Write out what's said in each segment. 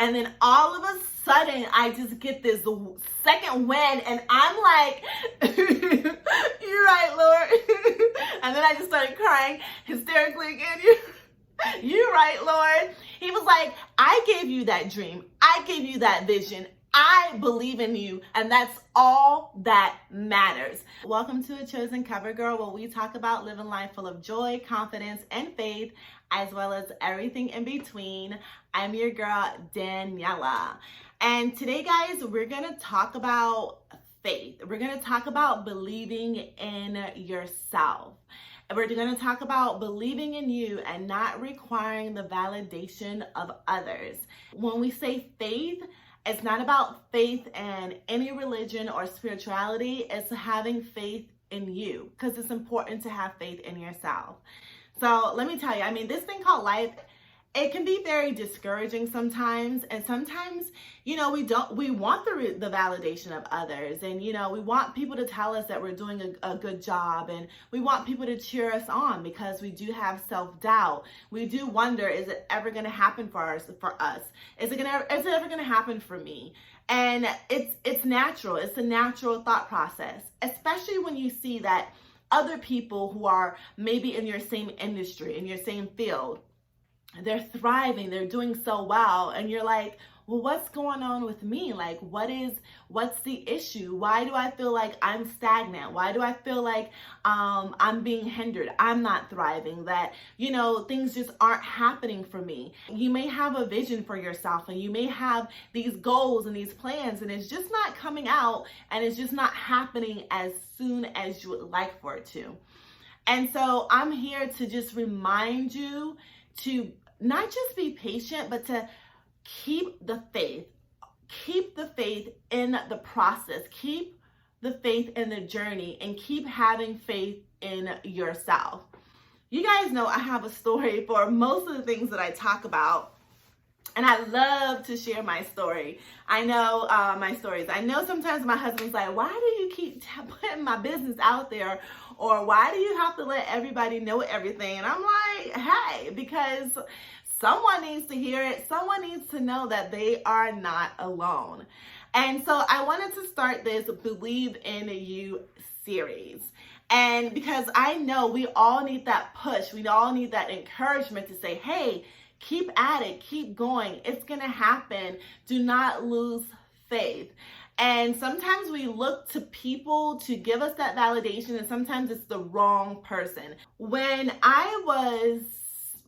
And then all of a sudden, I just get this second wind, and I'm like, you're right, Lord. And then I just started crying hysterically again. You're right, Lord. He was like, I gave you that dream. I gave you that vision. I believe in you, and that's all that matters. Welcome to a Chosen Cover Girl, where we talk about living life full of joy, confidence, and faith, as well as everything in between. I'm your girl, Daniela. And today, guys, we're going to talk about faith. We're going to talk about believing in yourself. We're going to talk about believing in you and not requiring the validation of others. When we say faith, it's not about faith in any religion or spirituality. It's having faith in you, because it's important to have faith in yourself. So let me tell you, I mean, this thing called life, it can be very discouraging sometimes. And sometimes, we want the validation of others. And, we want people to tell us that we're doing a good job. And we want people to cheer us on, because we do have self-doubt. We do wonder, is it ever going to happen for us? Is it ever going to happen for me? And it's natural. It's a natural thought process, especially when you see that other people who are maybe in your same industry, in your same field, they're thriving, they're doing so well, and you're like, well, what's going on with me? Like, what's the issue? Why do I feel like I'm stagnant? Why do I feel like I'm being hindered? I'm not thriving, that, things just aren't happening for me. You may have a vision for yourself, and you may have these goals and these plans, and it's just not coming out, and it's just not happening as soon as you would like for it to. And so I'm here to just remind you to not just be patient, but to keep the faith. Keep the faith in the process. Keep the faith in the journey, and keep having faith in yourself. You guys know I have a story for most of the things that I talk about, and I love to share my story. I know my stories. I know sometimes my husband's like, why do you keep putting my business out there? Or why do you have to let everybody know everything? And I'm like, hey, because someone needs to hear it. Someone needs to know that they are not alone. And so I wanted to start this Believe in You series. And because I know we all need that push. We all need that encouragement to say, hey, keep at it. Keep going. It's going to happen. Do not lose faith. And sometimes we look to people to give us that validation, and sometimes it's the wrong person. When I was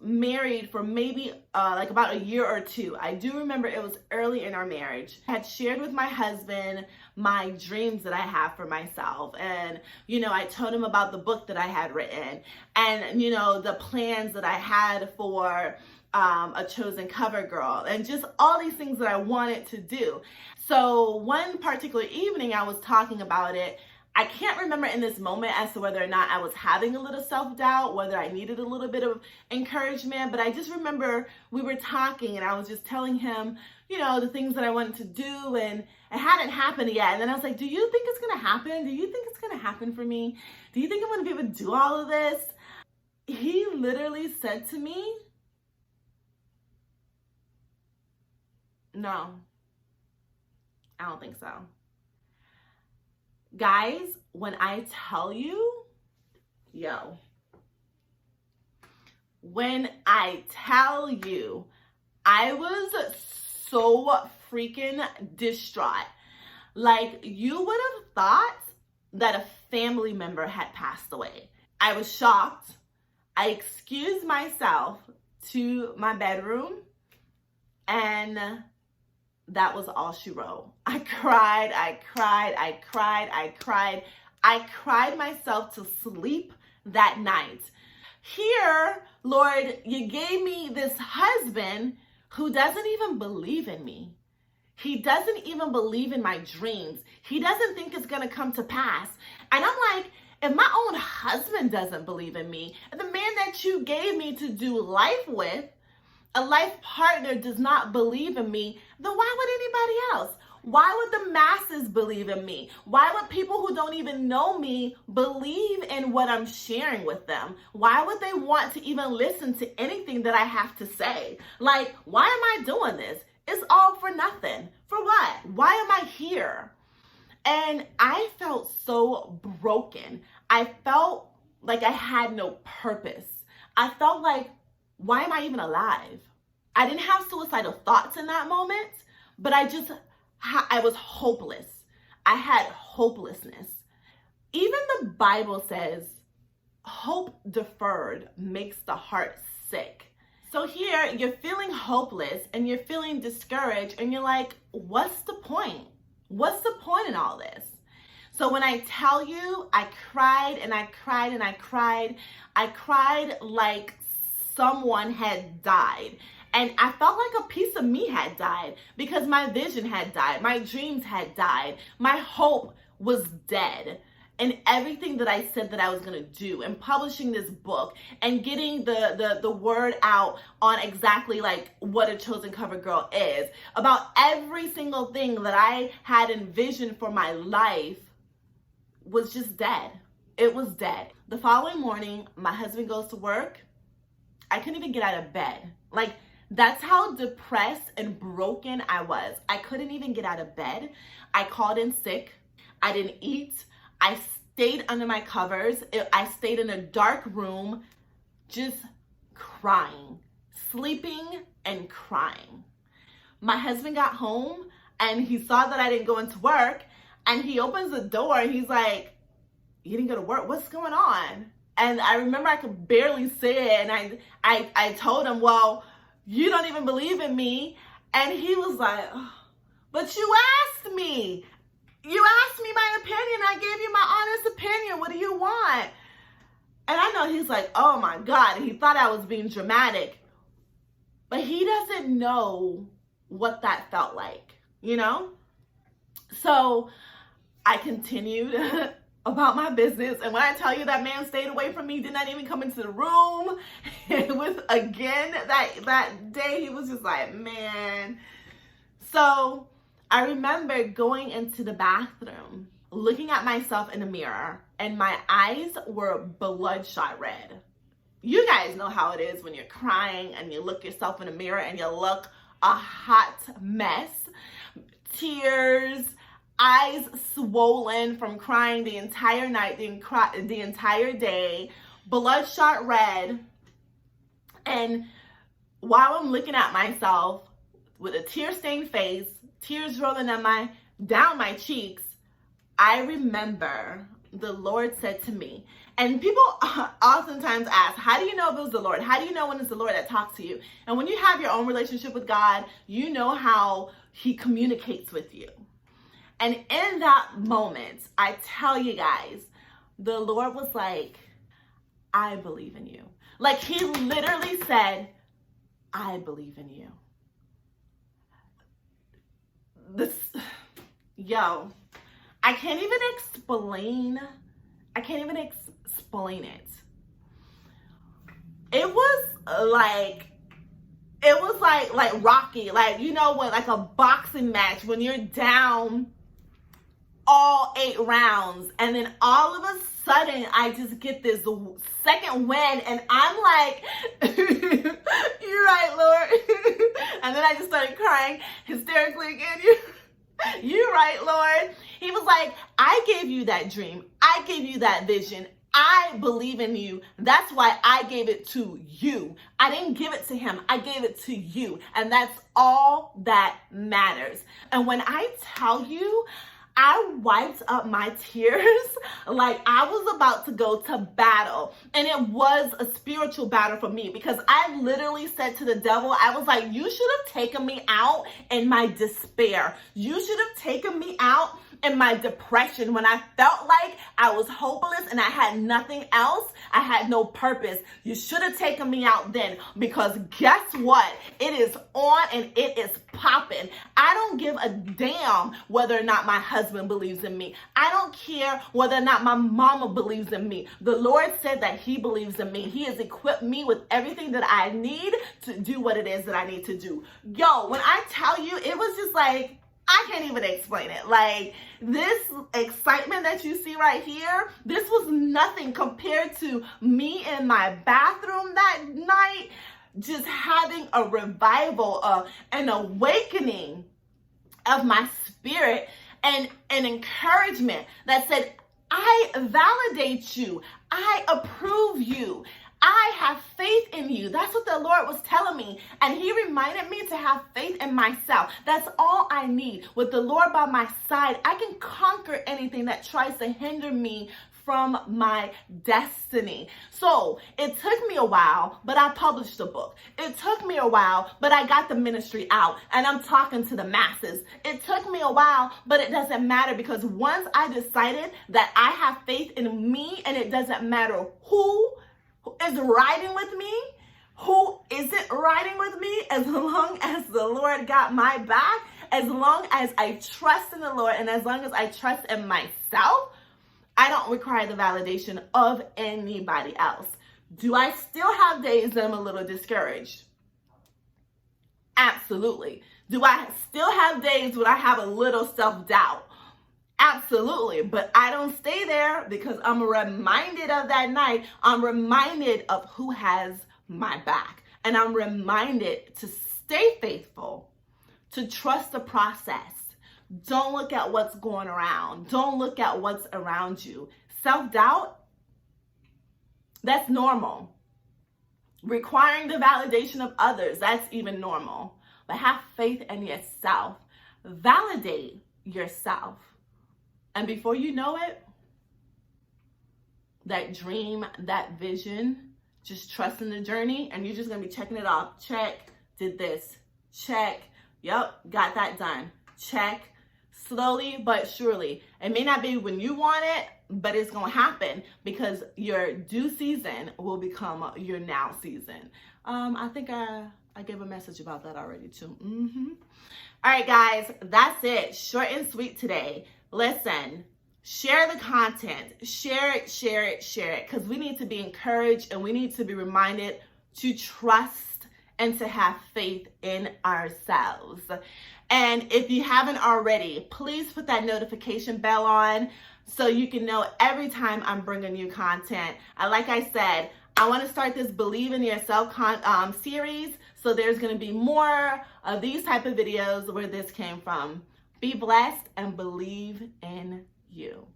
married for maybe like about a year or two, I do remember it was early in our marriage. I had shared with my husband my dreams that I have for myself. And, I told him about the book that I had written, and, the plans that I had for a Chosen Cover Girl, and just all these things that I wanted to do. So one particular evening I was talking about it. I can't remember in this moment as to whether or not I was having a little self-doubt, whether I needed a little bit of encouragement, but I just remember we were talking, and I was just telling him, the things that I wanted to do, and it hadn't happened yet. And then I was like, do you think it's going to happen? Do you think it's going to happen for me? Do you think I'm going to be able to do all of this? He literally said to me, no, I don't think so. Guys, when I tell you, when I tell you, I was so freaking distraught. Like, you would have thought that a family member had passed away. I was shocked. I excused myself to my bedroom, and that was all she wrote. I cried myself to sleep that night. Here, Lord, you gave me this husband who doesn't even believe in me. He doesn't even believe in my dreams. He doesn't think it's going to come to pass. And I'm like, if my own husband doesn't believe in me, and the man that you gave me to do life with, a life partner, does not believe in me, then why would anybody else? Why would the masses believe in me? Why would people who don't even know me believe in what I'm sharing with them? Why would they want to even listen to anything that I have to say? Like, why am I doing this? It's all for nothing. For what? Why am I here? And I felt so broken. I felt like I had no purpose. I felt like, why am I even alive? I didn't have suicidal thoughts in that moment, but I was hopeless. I had hopelessness. Even the Bible says, hope deferred makes the heart sick. So here you're feeling hopeless and you're feeling discouraged and you're like, what's the point? What's the point in all this? So when I tell you, I cried and I cried and I cried. I cried like someone had died. And I felt like a piece of me had died because my vision had died. My dreams had died. My hope was dead. And everything that I said that I was going to do, and publishing this book and getting the word out on exactly like what a chosen cover girl is, about every single thing that I had envisioned for my life was just dead. It was dead. The following morning, my husband goes to work. I couldn't even get out of bed. Like, that's how depressed and broken I was. I couldn't even get out of bed. I called in sick. I didn't eat. I stayed under my covers. I stayed in a dark room, just crying, sleeping and crying. My husband got home and he saw that I didn't go into work, and he opens the door and he's like, you didn't go to work? What's going on? And I remember I could barely say it, and I told him, well, you don't even believe in me. And he was like, oh, but you asked me. You asked me my opinion. I gave you my honest opinion. What do you want? And I know he's like, oh my God. And he thought I was being dramatic. But he doesn't know what that felt like, you know? So I continued about my business. And when I tell you that man stayed away from me, did not even come into the room. It was again that day, he was just like, man. So I remember going into the bathroom, looking at myself in the mirror, and my eyes were bloodshot red. You guys know how it is when you're crying and you look yourself in the mirror and you look a hot mess. Tears, eyes swollen from crying the entire night, the entire day, bloodshot red. And while I'm looking at myself with a tear-stained face, tears rolling down my cheeks, I remember the Lord said to me, and people oftentimes ask, how do you know if it was the Lord? How do you know when it's the Lord that talks to you? And when you have your own relationship with God, you know how he communicates with you. And in that moment, I tell you guys, the Lord was like, I believe in you. Like, he literally said, I believe in you. I can't even explain it. It was like Rocky, like, you know, when like a boxing match, when you're down all 8 rounds, and then all of a sudden I just get this second win, and I'm like, you're right, Lord. And then I just started crying hysterically again. You're right, Lord. He was like, I gave you that dream. I gave you that vision. I believe in you. That's why I gave it to you. I didn't give it to him. I gave it to you. And that's all that matters. And when I tell you, I wiped up my tears like I was about to go to battle. And it was a spiritual battle for me, because I literally said to the devil, I was like, you should have taken me out in my despair. You should have taken me out in my depression, when I felt like I was hopeless and I had nothing else. I had no purpose. You should have taken me out then, because guess what? It is on and it is popping. I don't give a damn whether or not my husband believes in me. I don't care whether or not my mama believes in me. The Lord said that he believes in me. He has equipped me with everything that I need to do what it is that I need to do. Yo, when I tell you, it was just like, I can't even explain it. Like, this excitement that you see right here, this was nothing compared to me in my bathroom that night, just having a revival, an awakening of my spirit, and an encouragement that said, I validate you. I approve you. I have faith in you. That's what the Lord was telling me. And he reminded me to have faith in myself. That's all I need. With the Lord by my side, I can conquer anything that tries to hinder me from my destiny. So it took me a while, but I published a book. It took me a while, but I got the ministry out and I'm talking to the masses. It took me a while, but it doesn't matter, because once I decided that I have faith in me, and it doesn't matter who is riding with me, who isn't riding with me, as long as the Lord got my back, as long as I trust in the Lord, and as long as I trust in myself, I don't require the validation of anybody else. Do I still have days that I'm a little discouraged? Absolutely. Do I still have days when I have a little self-doubt? Absolutely. But I don't stay there, because I'm reminded of that night. I'm reminded of who has my back. And I'm reminded to stay faithful, to trust the process. Don't look at what's going around. Don't look at what's around you. Self-doubt, that's normal. Requiring the validation of others, that's even normal. But have faith in yourself. Validate yourself. And before you know it, that dream, that vision, just trust in the journey, and you're just going to be checking it off. Check, did this. Check, yep, got that done. Check. Slowly but surely. It may not be when you want it, but it's going to happen, because your due season will become your now season. I think I gave a message about that already too. All right, guys, that's it. Short and sweet today. Listen, share the content. Share it, share it, share it, because we need to be encouraged, and we need to be reminded to trust and to have faith in ourselves. And if you haven't already, please put that notification bell on so you can know every time I'm bringing you content. Like I said, I want to start this Believe in Yourself series. So there's going to be more of these type of videos where this came from. Be blessed and believe in you.